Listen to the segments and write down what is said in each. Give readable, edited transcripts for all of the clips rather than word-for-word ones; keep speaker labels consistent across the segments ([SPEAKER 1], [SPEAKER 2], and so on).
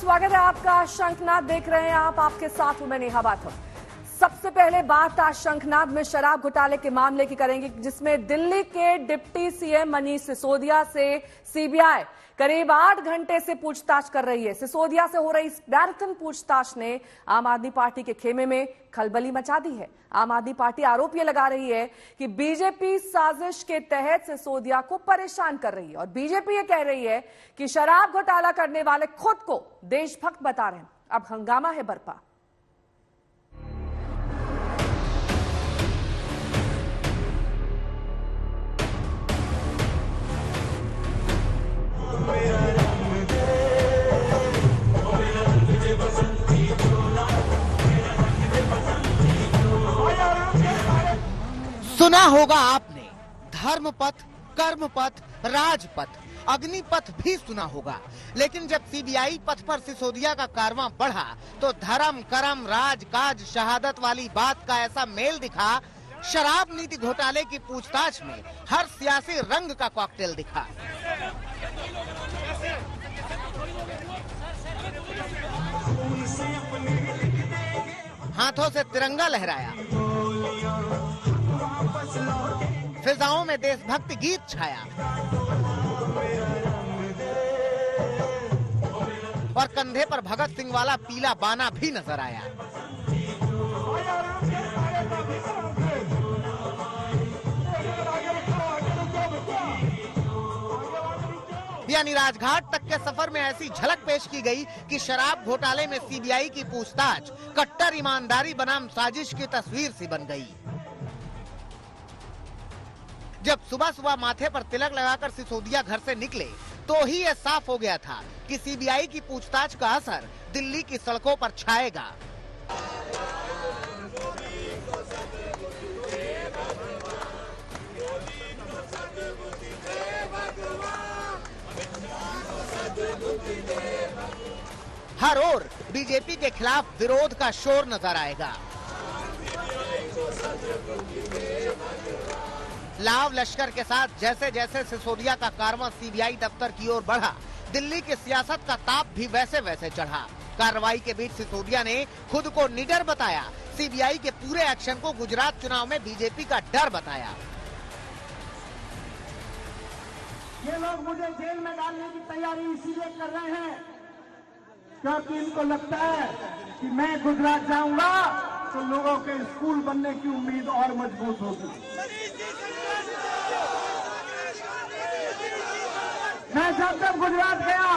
[SPEAKER 1] स्वागत है आपका। शंखनाद देख रहे हैं आप, आपके साथ हूं मैं नेहा बाथम। सबसे पहले बात आज शंखनाद में शराब घोटाले के मामले की करेंगे, जिसमें दिल्ली के डिप्टी सीएम मनीष सिसोदिया से सीबीआई करीब 8 घंटे से पूछताछ कर रही है। सिसोदिया से हो रही इस मैराथन पूछताछ ने आम आदमी पार्टी के खेमे में खलबली मचा दी है। आम आदमी पार्टी आरोप यह लगा रही है कि बीजेपी साजिश के तहत सिसोदिया को परेशान कर रही है और बीजेपी ये कह रही है कि शराब घोटाला करने वाले खुद को देशभक्त बता रहे हैं। अब हंगामा है बरपा।
[SPEAKER 2] सुना होगा आपने धर्म पथ, कर्म पथ, राजपथ, अग्निपथ भी सुना होगा, लेकिन जब सीबीआई पथ पर सिसोदिया का कारवां बढ़ा तो धर्म, कर्म, राज, काज, शहादत वाली बात का ऐसा मेल दिखा। शराब नीति घोटाले की पूछताछ में हर सियासी रंग का कॉकटेल दिखा। हाथों से तिरंगा लहराया, फिजाओं में देशभक्ति गीत छाया और कंधे पर भगत सिंह वाला पीला बाना भी नजर आया। यानी राजघाट तक के सफर में ऐसी झलक पेश की गई कि शराब घोटाले में सीबीआई की पूछताछ कट्टर ईमानदारी बनाम साजिश की तस्वीर सी बन गई। जब सुबह सुबह माथे पर तिलक लगाकर सिसोदिया घर से निकले तो ही यह साफ हो गया था कि सीबीआई की पूछताछ का असर दिल्ली की सड़कों पर छाएगा। हर ओर बीजेपी के खिलाफ विरोध का शोर नजर आएगा। लाव लश्कर के साथ जैसे जैसे सिसोदिया का कारवां सीबीआई दफ्तर की ओर बढ़ा, दिल्ली की सियासत का ताप भी वैसे वैसे चढ़ा। कार्रवाई के बीच सिसोदिया ने खुद को निडर बताया। सीबीआई के पूरे एक्शन को गुजरात चुनाव में बीजेपी का डर बताया।
[SPEAKER 3] ये लोग मुझे जेल में डालने की तैयारी इसीलिए कर रहे हैं क्योंकि इनको लगता है कि मैं गुजरात जाऊंगा तो लोगों के स्कूल बनने की उम्मीद और मजबूत होगी। मैं जब गुजरात गया,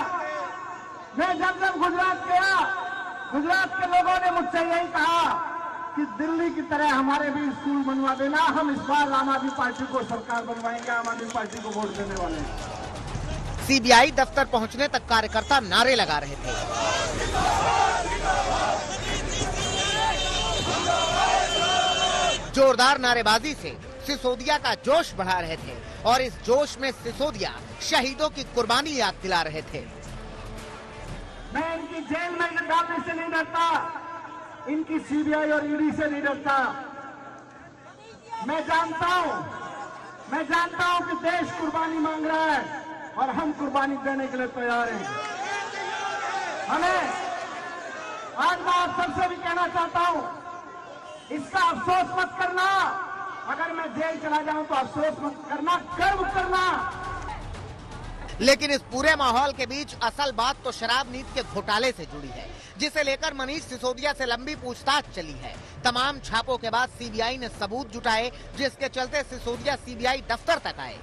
[SPEAKER 3] गुजरात के लोगों ने मुझसे यही कहा कि दिल्ली की तरह हमारे भी स्कूल बनवा देना। हम इस बार आम आदमी पार्टी को सरकार बनवाएंगे, आम आदमी पार्टी को वोट देने वाले हैं।
[SPEAKER 2] सीबीआई दफ्तर पहुंचने तक कार्यकर्ता नारे लगा रहे थे। जोरदार नारेबाजी से सिसोदिया का जोश बढ़ा रहे थे और इस जोश में सिसोदिया शहीदों की कुर्बानी याद दिला रहे थे।
[SPEAKER 3] मैं इनकी जेल में डालने से नहीं डरता, इनकी सीबीआई और ईडी से नहीं डरता। मैं जानता हूं कि देश कुर्बानी मांग रहा है और हम कुर्बानी देने के लिए तैयार हैं। आज मैं आप सबसे भी कहना चाहता हूं, इसका अफसोस मत करना। अगर मैं जेल चला जाऊं तो अफसोस मत करना, गर्व करना।
[SPEAKER 2] लेकिन इस पूरे माहौल के बीच असल बात तो शराब नीति के घोटाले से जुड़ी है, जिसे लेकर मनीष सिसोदिया से लंबी पूछताछ चली है। तमाम छापों के बाद सीबीआई ने सबूत जुटाए, जिसके चलते सिसोदिया सीबीआई दफ्तर तक आए।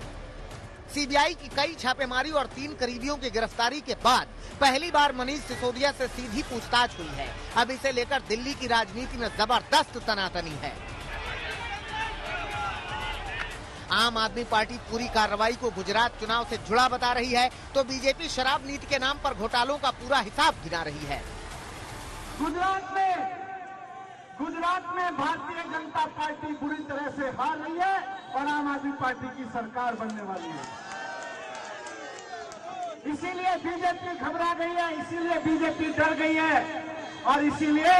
[SPEAKER 2] सीबीआई की कई छापेमारी और 3 करीबियों की गिरफ्तारी के बाद पहली बार मनीष सिसोदिया से सीधी पूछताछ हुई है। अब इसे लेकर दिल्ली की राजनीति में जबरदस्त तनातनी है। आम आदमी पार्टी पूरी कार्रवाई को गुजरात चुनाव से जुड़ा बता रही है, तो बीजेपी शराब नीति के नाम पर घोटालों का पूरा हिसाब गिना रही है।
[SPEAKER 3] गुजरात में भारतीय जनता पार्टी बुरी तरह से हार रही है और आम आदमी पार्टी की सरकार बनने वाली है। इसीलिए बीजेपी घबरा गई है, इसीलिए बीजेपी डर गई है और इसीलिए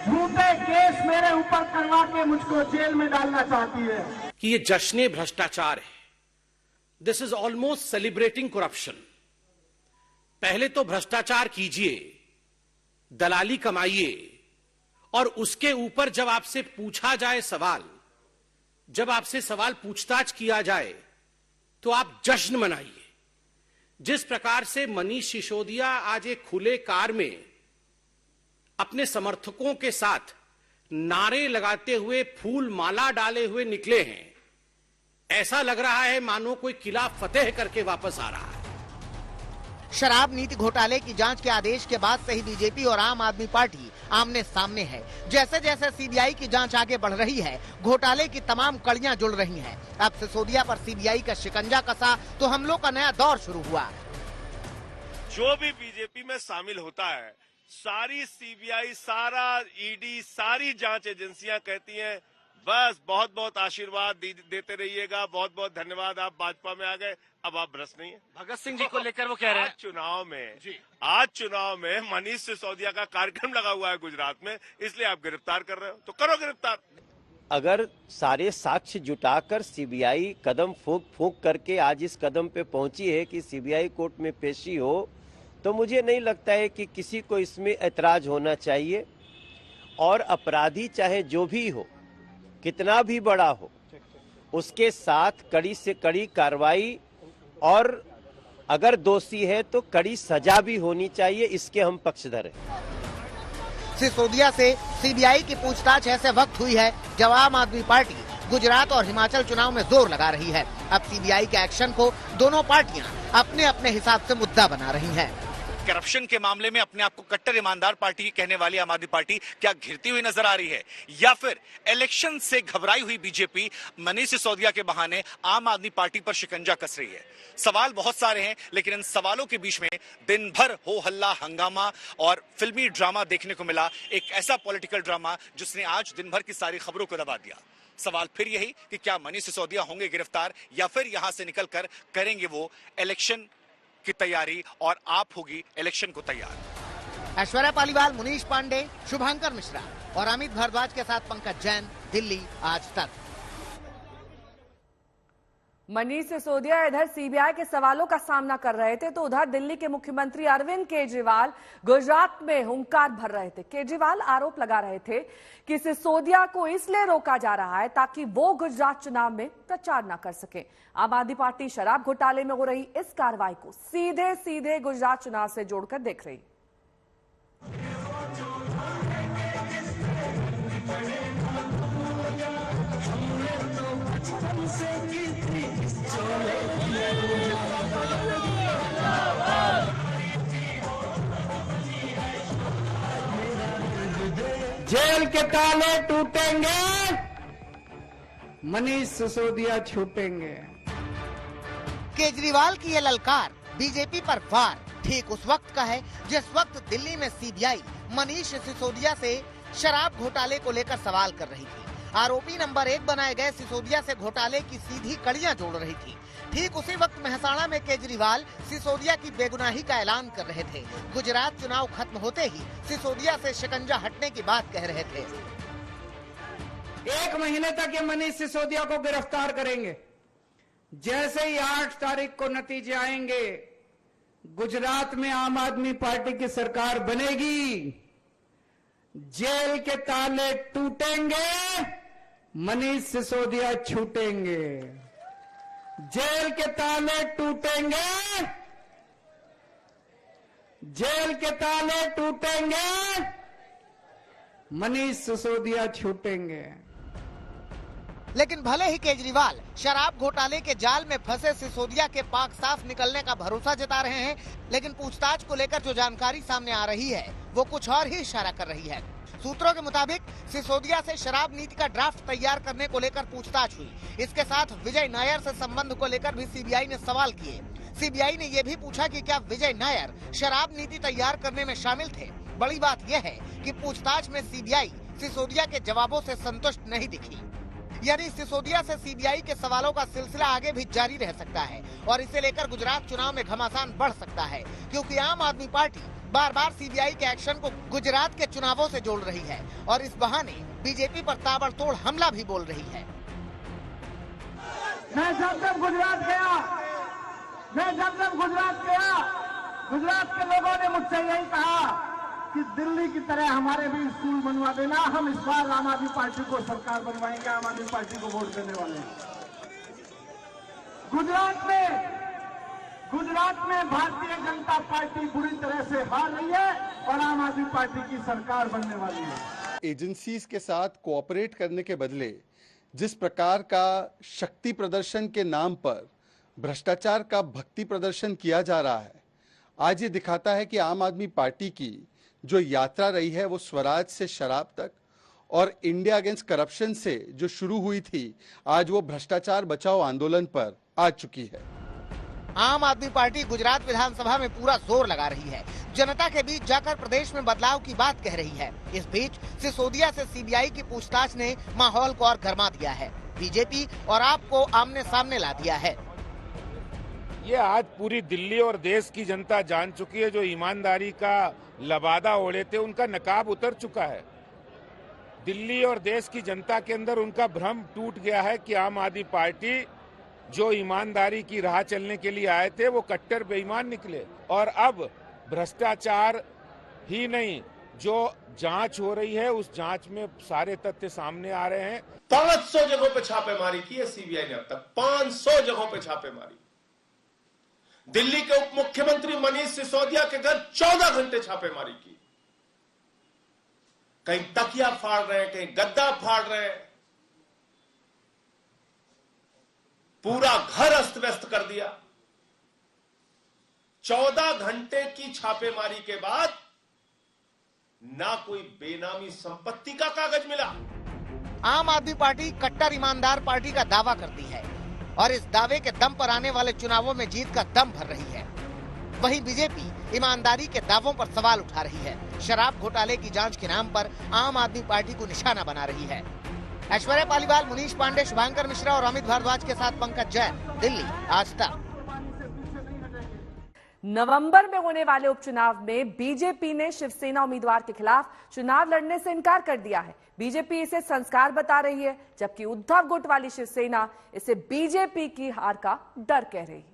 [SPEAKER 3] झूठे केस मेरे ऊपर करवा के मुझको जेल में डालना चाहती है।
[SPEAKER 4] कि ये जश्न भ्रष्टाचार है। This is almost celebrating corruption. पहले तो भ्रष्टाचार कीजिए, दलाली कमाइए और उसके ऊपर जब आपसे पूछा जाए सवाल, जब आपसे सवाल पूछताछ किया जाए तो आप जश्न मनाइए। जिस प्रकार से मनीष सिसोदिया आज एक खुले कार में अपने समर्थकों के साथ नारे लगाते हुए, फूल माला डाले हुए निकले हैं, ऐसा लग रहा है मानो कोई किला फतेह करके वापस आ रहा है।
[SPEAKER 2] शराब नीति घोटाले की जांच के आदेश के बाद से ही बीजेपी और आम आदमी पार्टी आमने सामने है। जैसे जैसे सीबीआई की जांच आगे बढ़ रही है, घोटाले की तमाम कड़ियां जुड़ रही हैं। अब सिसोदिया पर सीबीआई का शिकंजा कसा तो हमलों का नया दौर शुरू हुआ।
[SPEAKER 5] जो भी बीजेपी में शामिल होता है, सारी सीबीआई, सारा ईडी, सारी जांच एजेंसियां कहती हैं बस बहुत बहुत आशीर्वाद देते रहिएगा, बहुत बहुत धन्यवाद, आप भाजपा में आ गए, अब आप भ्रष्ट नहीं है।
[SPEAKER 6] भगत सिंह जी को लेकर वो कह रहे हैं
[SPEAKER 5] आज चुनाव में मनीष सिसोदिया का कार्यक्रम लगा हुआ है गुजरात में, इसलिए आप गिरफ्तार कर रहे हो तो करो गिरफ्तार।
[SPEAKER 7] अगर सारे साक्ष्य जुटाकर सीबीआई कदम फूंक करके आज इस कदम पे पहुंची है कि सीबीआई कोर्ट में पेशी हो, तो मुझे नहीं लगता है कि किसी को इसमें ऐतराज होना चाहिए। और अपराधी चाहे जो भी हो, कितना भी बड़ा हो, उसके साथ कड़ी से कड़ी कार्रवाई और अगर दोषी है तो कड़ी सजा भी होनी चाहिए, इसके हम पक्षधर हैं।
[SPEAKER 2] सिसोदिया से सीबीआई की पूछताछ ऐसे वक्त हुई है जब आम आदमी पार्टी गुजरात और हिमाचल चुनाव में जोर लगा रही है। अब सीबीआई के एक्शन को दोनों पार्टियां अपने अपने हिसाब से मुद्दा बना रही हैं।
[SPEAKER 6] करप्शन के मामले में अपने आप को कट्टर ईमानदार पार्टी कहने वाली आम आदमी पार्टी क्या घिरती हुई नजर आ रही है, या फिर इलेक्शन से घबराई हुई बीजेपी मनीष सिसोदिया के बहाने आम आदमी पार्टी पर शिकंजा कस रही है? सवाल बहुत सारे हैं, लेकिन इन सवालों के बीच में दिन भर हो हल्ला, हंगामा और फिल्मी ड्रामा देखने को मिला। एक ऐसा पॉलिटिकल ड्रामा जिसने आज दिन भर की सारी खबरों को दबा दिया। सवाल फिर यही कि क्या मनीष सिसोदिया होंगे गिरफ्तार, या फिर यहां से निकलकर करेंगे वो इलेक्शन की तैयारी और आप होगी इलेक्शन को तैयार।
[SPEAKER 2] ऐश्वर्या पालीवाल, मुनीश पांडे, शुभांकर मिश्रा और अमित भारद्वाज के साथ पंकज जैन, दिल्ली आज तक।
[SPEAKER 1] मनीष सिसोदिया इधर सीबीआई के सवालों का सामना कर रहे थे, तो उधर दिल्ली के मुख्यमंत्री अरविंद केजरीवाल गुजरात में हुंकार भर रहे थे। केजरीवाल आरोप लगा रहे थे कि सिसोदिया को इसलिए रोका जा रहा है ताकि वो गुजरात चुनाव में प्रचार न कर सके। आम आदमी पार्टी शराब घोटाले में हो रही इस कार्रवाई को सीधे सीधे गुजरात चुनाव से जोड़कर देख रही।
[SPEAKER 3] जेल के ताले टूटेंगे, मनीष सिसोदिया छूटेंगे।
[SPEAKER 2] केजरीवाल की ये ललकार बीजेपी पर वार ठीक उस वक्त का है जिस वक्त दिल्ली में सीबीआई मनीष सिसोदिया से शराब घोटाले को लेकर सवाल कर रही थी। आरोपी नंबर 1 बनाए गए सिसोदिया से घोटाले की सीधी कड़ियां जोड़ रही थी। ठीक उसी वक्त मेहसाणा में केजरीवाल सिसोदिया की बेगुनाही का ऐलान कर रहे थे। गुजरात चुनाव खत्म होते ही सिसोदिया से शिकंजा हटने की बात कह रहे थे।
[SPEAKER 3] 1 महीने तक ये मनीष सिसोदिया को गिरफ्तार करेंगे। जैसे ही 8 तारीख को नतीजे आएंगे, गुजरात में आम आदमी पार्टी की सरकार बनेगी। जेल के ताले टूटेंगे, मनीष सिसोदिया छूटेंगे। जेल के ताले टूटेंगे, जेल के ताले टूटेंगे, मनीष सिसोदिया छूटेंगे।
[SPEAKER 2] लेकिन भले ही केजरीवाल शराब घोटाले के जाल में फंसे सिसोदिया के पाक साफ निकलने का भरोसा जता रहे हैं, लेकिन पूछताछ को लेकर जो जानकारी सामने आ रही है वो कुछ और ही इशारा कर रही है। सूत्रों के मुताबिक सिसोदिया से शराब नीति का ड्राफ्ट तैयार करने को लेकर पूछताछ हुई। इसके साथ विजय नायर से संबंध को लेकर भी सीबीआई ने सवाल किए। सीबीआई ने यह भी पूछा कि क्या विजय नायर शराब नीति तैयार करने में शामिल थे। बड़ी बात यह है कि पूछताछ में सीबीआई सिसोदिया के जवाबों से संतुष्ट नहीं दिखी। यानी सिसोदिया से सीबीआई के सवालों का सिलसिला आगे भी जारी रह सकता है और इसे लेकर गुजरात चुनाव में घमासान बढ़ सकता है, क्योंकि आम आदमी पार्टी बार बार सीबीआई के एक्शन को गुजरात के चुनावों से जोड़ रही है और इस बहाने बीजेपी पर ताबड़तोड़ हमला भी बोल रही है।
[SPEAKER 3] मैं जब गुजरात गया, गुजरात के लोगों ने मुझसे यही कहा कि दिल्ली की तरह हमारे भी स्कूल बनवा देना। हम इस बार आम आदमी पार्टी को सरकार बनवाएंगे, आम आदमी पार्टी को वोट देने वाले हैं। गुजरात में भारतीय जनता पार्टी बुरी तरह से हार रही है और आम आदमी पार्टी की सरकार बनने वाली है।
[SPEAKER 8] एजेंसीज के साथ कोऑपरेट करने के बदले जिस प्रकार का शक्ति प्रदर्शन के नाम पर भ्रष्टाचार का भक्ति प्रदर्शन किया जा रहा है, आज ये दिखाता है कि आम आदमी पार्टी की जो यात्रा रही है वो स्वराज से शराब तक और इंडिया अगेंस्ट करप्शन से जो शुरू हुई थी, आज वो भ्रष्टाचार बचाओ आंदोलन पर आ चुकी है।
[SPEAKER 2] आम आदमी पार्टी गुजरात विधानसभा में पूरा जोर लगा रही है, जनता के बीच जाकर प्रदेश में बदलाव की बात कह रही है। इस बीच सिसोदिया से सीबीआई की पूछताछ ने माहौल को और गर्मा दिया है। बीजेपी और आप को आमने सामने ला दिया है।
[SPEAKER 9] ये आज पूरी दिल्ली और देश की जनता जान चुकी है, जो ईमानदारी का लबादा ओढ़े थे उनका नकाब उतर चुका है। दिल्ली और देश की जनता के अंदर उनका भ्रम टूट गया है कि आम आदमी पार्टी जो ईमानदारी की राह चलने के लिए आए थे वो कट्टर बेईमान निकले। और अब भ्रष्टाचार ही नहीं, जो जांच हो रही है उस जांच में सारे तथ्य सामने आ रहे हैं।
[SPEAKER 10] 500 जगहों पे छापेमारी की है सीबीआई ने अब तक, 500 जगहों पे छापेमारी। दिल्ली के उप मुख्यमंत्री मनीष सिसोदिया के घर 14 घंटे छापेमारी की। कहीं तकिया फाड़ रहे हैं, कहीं गद्दा फाड़ रहे हैं, पूरा घर अस्त व्यस्त कर दिया। 14 घंटे की छापेमारी के बाद ना कोई बेनामी संपत्ति का कागज मिला।
[SPEAKER 2] आम आदमी पार्टी कट्टर ईमानदार पार्टी का दावा करती है और इस दावे के दम पर आने वाले चुनावों में जीत का दम भर रही है। वहीं बीजेपी ईमानदारी के दावों पर सवाल उठा रही है। शराब घोटाले की जांच के नाम पर आम आदमी पार्टी को निशाना बना रही है। ऐश्वर्या पालीवाल, मुनीश पांडे, शुभांकर मिश्रा और अमित भारद्वाज के साथ पंकज जैन, दिल्ली, आज तक।
[SPEAKER 1] नवंबर में होने वाले उपचुनाव में बीजेपी ने शिवसेना उम्मीदवार के खिलाफ चुनाव लड़ने से इनकार कर दिया है। बीजेपी इसे संस्कार बता रही है, जबकि उद्धव गुट वाली शिवसेना इसे बीजेपी की हार का डर कह रही है।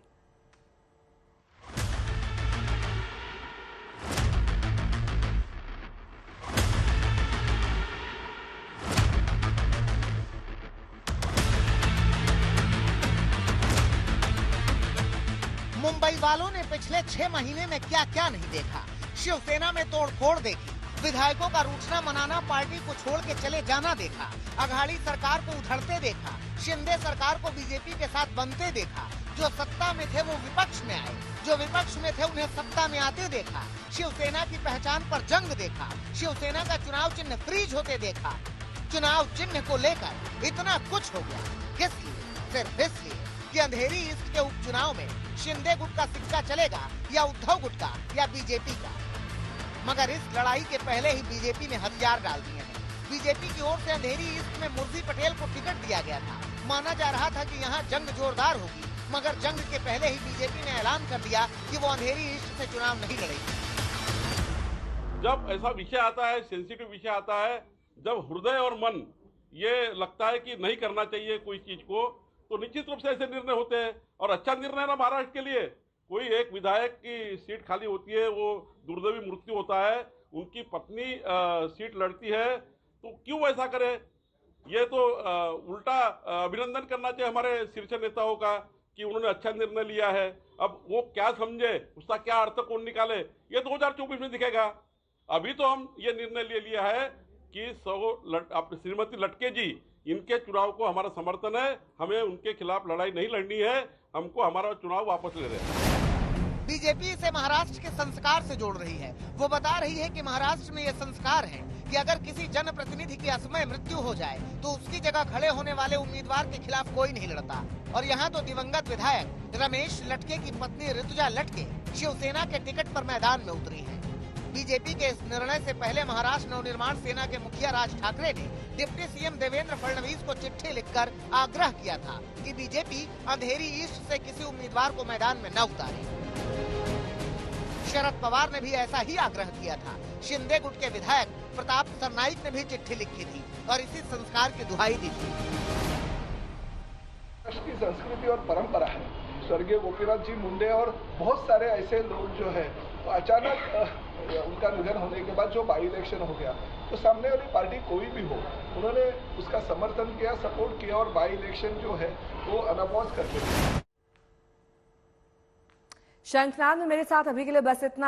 [SPEAKER 2] मुंबई वालों ने पिछले 6 महीने में क्या क्या नहीं देखा। शिवसेना में तोड़फोड़ देखी, विधायकों का रूठना मनाना, पार्टी को छोड़ के चले जाना देखा, अघाड़ी सरकार को उधड़ते देखा, शिंदे सरकार को बीजेपी के साथ बनते देखा। जो सत्ता में थे वो विपक्ष में आए, जो विपक्ष में थे उन्हें सत्ता में आते देखा। शिवसेना की पहचान पर जंग देखा, शिवसेना का चुनाव चिन्ह फ्रीज होते देखा। चुनाव चिन्ह को लेकर इतना कुछ हो गया, किस लिए? सिर्फ इसलिए कि अंधेरी ईस्ट के उपचुनाव में शिंदे गुट का सिक्का चलेगा या उद्धव गुट का या बीजेपी का। मगर इस लड़ाई के पहले ही बीजेपी ने हथियार डाल दिए हैं। बीजेपी की ओर से अंधेरी ईस्ट में मुर्जी पटेल को टिकट दिया गया था। माना जा रहा था कि यहां जंग जोरदार होगी, मगर जंग के पहले ही बीजेपी ने ऐलान कर दिया कि वो अंधेरी ईस्ट से चुनाव नहीं लड़ेगी।
[SPEAKER 11] जब ऐसा विषय आता है, सेंसिटिव विषय आता है, जब हृदय और मन ये लगता है कि नहीं करना चाहिए कोई चीज को, तो निश्चित रूप से ऐसे निर्णय होते हैं। और अच्छा निर्णय ना महाराष्ट्र के लिए, कोई एक विधायक की सीट खाली होती है, वो दुर्दैवी मृत्यु होता है, उनकी पत्नी सीट लड़ती है, तो क्यों ऐसा करे? ये तो उल्टा अभिनंदन करना चाहिए हमारे शीर्ष नेताओं का कि उन्होंने अच्छा निर्णय लिया है। अब वो क्या समझे, उसका क्या अर्थ कौन निकाले, ये 2024 में दिखेगा। अभी तो हम ये निर्णय ले लिया है कि श्रीमती लटके जी, इनके चुनाव को हमारा समर्थन है, हमें उनके खिलाफ लड़ाई नहीं लड़नी है, हमको हमारा चुनाव वापस ले रहे हैं।
[SPEAKER 2] बीजेपी इसे महाराष्ट्र के संस्कार से जोड़ रही है। वो बता रही है कि महाराष्ट्र में ये संस्कार है कि अगर किसी जनप्रतिनिधि की असमय मृत्यु हो जाए तो उसकी जगह खड़े होने वाले उम्मीदवार के खिलाफ कोई नहीं लड़ता। और यहाँ तो दिवंगत विधायक रमेश लटके की पत्नी ऋतुजा लटके शिवसेना के टिकट पर मैदान में उतरी है। बीजेपी के इस निर्णय से पहले महाराष्ट्र नवनिर्माण सेना के मुखिया राज ठाकरे ने डिप्टी सीएम देवेंद्र फडणवीस को चिट्ठी लिखकर आग्रह किया था कि बीजेपी अंधेरी ईस्ट से किसी उम्मीदवार को मैदान में न उतारे। शरद पवार ने भी ऐसा ही आग्रह किया था। शिंदे गुट के विधायक प्रताप सरनाईक ने भी चिट्ठी लिखी थी और इसी संस्कार की दुहाई दी थी।
[SPEAKER 12] की संस्कृति और परंपरा है। स्वर्गीय गोपीनाथ जी मुंडे और बहुत सारे ऐसे लोग जो है अचानक उनका निधन होने के बाद जो बाई इलेक्शन हो गया, तो सामने वाली पार्टी कोई भी हो, उन्होंने उसका समर्थन किया, सपोर्ट किया और बाई इलेक्शन जो है वो अनअपोज करके दिया।
[SPEAKER 1] शंखनाद में मेरे साथ अभी के लिए बस इतना है।